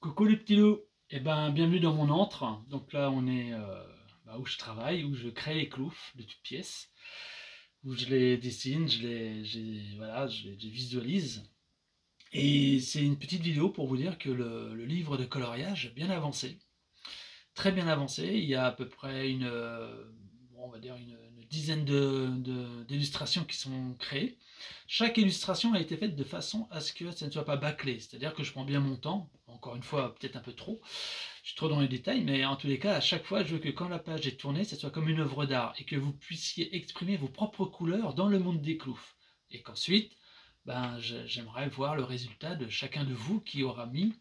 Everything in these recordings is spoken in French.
Coucou les petits loups, bienvenue dans mon antre. Donc là on est où je travaille, où je crée les cloufs de toutes pièces, où je les dessine, je les visualise. Et c'est une petite vidéo pour vous dire que le livre de coloriage est bien avancé, très bien avancé. Il y a à peu près on va dire une dizaine d'illustrations qui sont créées. Chaque illustration a été faite de façon à ce que ça ne soit pas bâclé, c'est-à-dire que je prends bien mon temps, encore une fois peut-être un peu trop, je suis trop dans les détails, mais en tous les cas, à chaque fois, je veux que quand la page est tournée, ça soit comme une œuvre d'art et que vous puissiez exprimer vos propres couleurs dans le monde des cloufs. Et qu'ensuite, j'aimerais voir le résultat de chacun de vous qui aura mis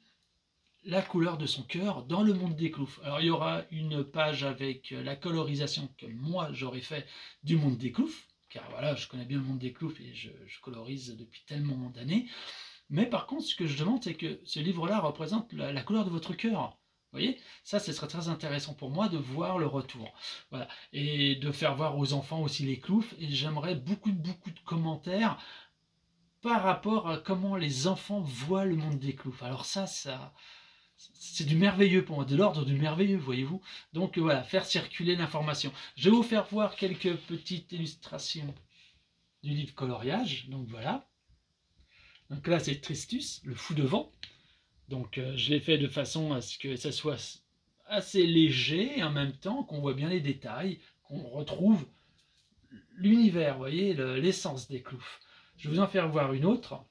la couleur de son cœur dans le monde des cloufs. Alors il y aura une page avec la colorisation que moi j'aurais fait du monde des cloufs, car voilà, je connais bien le monde des cloufs et je colorise depuis tellement d'années. Mais par contre, ce que je demande, c'est que ce livre-là représente la couleur de votre cœur. Vous voyez, ça, ce serait très intéressant pour moi de voir le retour. Voilà. Et de faire voir aux enfants aussi les cloufs. Et j'aimerais beaucoup de commentaires par rapport à comment les enfants voient le monde des cloufs. Alors ça c'est du merveilleux pour moi, de l'ordre du merveilleux, voyez-vous. Donc voilà, faire circuler l'information. Je vais vous faire voir quelques petites illustrations du livre coloriage. Donc voilà. Donc là, c'est Tristus, le fou de vent. Donc je l'ai fait de façon à ce que ça soit assez léger et en même temps qu'on voit bien les détails, qu'on retrouve l'univers, vous voyez, l'essence des cloufs. Je vais vous en faire voir une autre.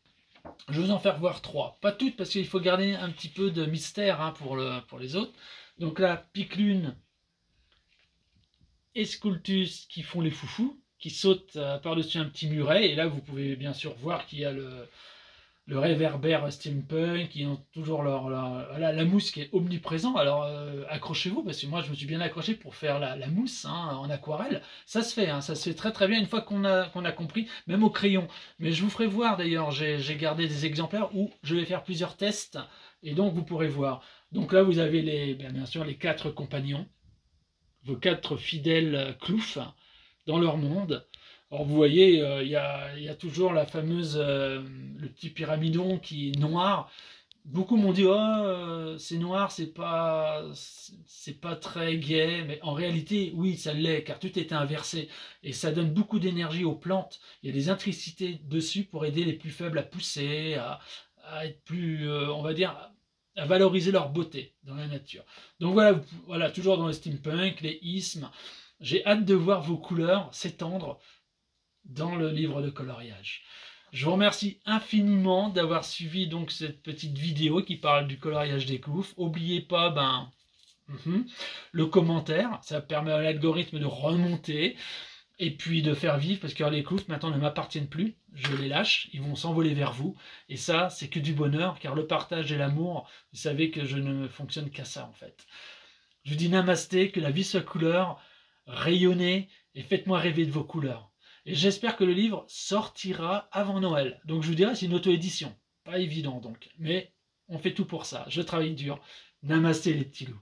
Je vais vous en faire voir trois. Pas toutes parce qu'il faut garder un petit peu de mystère pour les autres. Donc là, Piclune et Scultus qui font les foufous, qui sautent par-dessus un petit muret. Et là, vous pouvez bien sûr voir qu'il y a le réverbère steampunk, qui ont toujours la mousse qui est omniprésent. Alors accrochez-vous, parce que moi je me suis bien accroché pour faire la mousse en aquarelle. Ça se fait, ça se fait très très bien une fois qu'on a compris, même au crayon. Mais je vous ferai voir d'ailleurs, j'ai gardé des exemplaires où je vais faire plusieurs tests, et donc vous pourrez voir. Donc là vous avez bien sûr les 4 compagnons, vos 4 fidèles cloufs dans leur monde. Alors vous voyez, il y a toujours la fameuse, le petit pyramidon qui est noir. Beaucoup m'ont dit, oh, c'est noir, c'est pas très gai, mais en réalité, oui, ça l'est, car tout est inversé. Et ça donne beaucoup d'énergie aux plantes. Il y a des intricités dessus pour aider les plus faibles à pousser, à être plus, on va dire, à valoriser leur beauté dans la nature. Donc voilà, toujours dans le steampunk, les ismes. J'ai hâte de voir vos couleurs s'étendre dans le livre de coloriage. Je vous remercie infiniment d'avoir suivi donc cette petite vidéo qui parle du coloriage des cloufs. N'oubliez pas le commentaire, ça permet à l'algorithme de remonter et puis de faire vivre, parce que les cloufs maintenant ne m'appartiennent plus, je les lâche, ils vont s'envoler vers vous, et ça c'est que du bonheur, car le partage et l'amour, vous savez que je ne fonctionne qu'à ça en fait. Je vous dis namasté, que la vie soit couleur, rayonnez et faites-moi rêver de vos couleurs. Et j'espère que le livre sortira avant Noël. Donc je vous dirai, c'est une auto-édition. Pas évident donc. Mais on fait tout pour ça. Je travaille dur. Namasté les petits loups.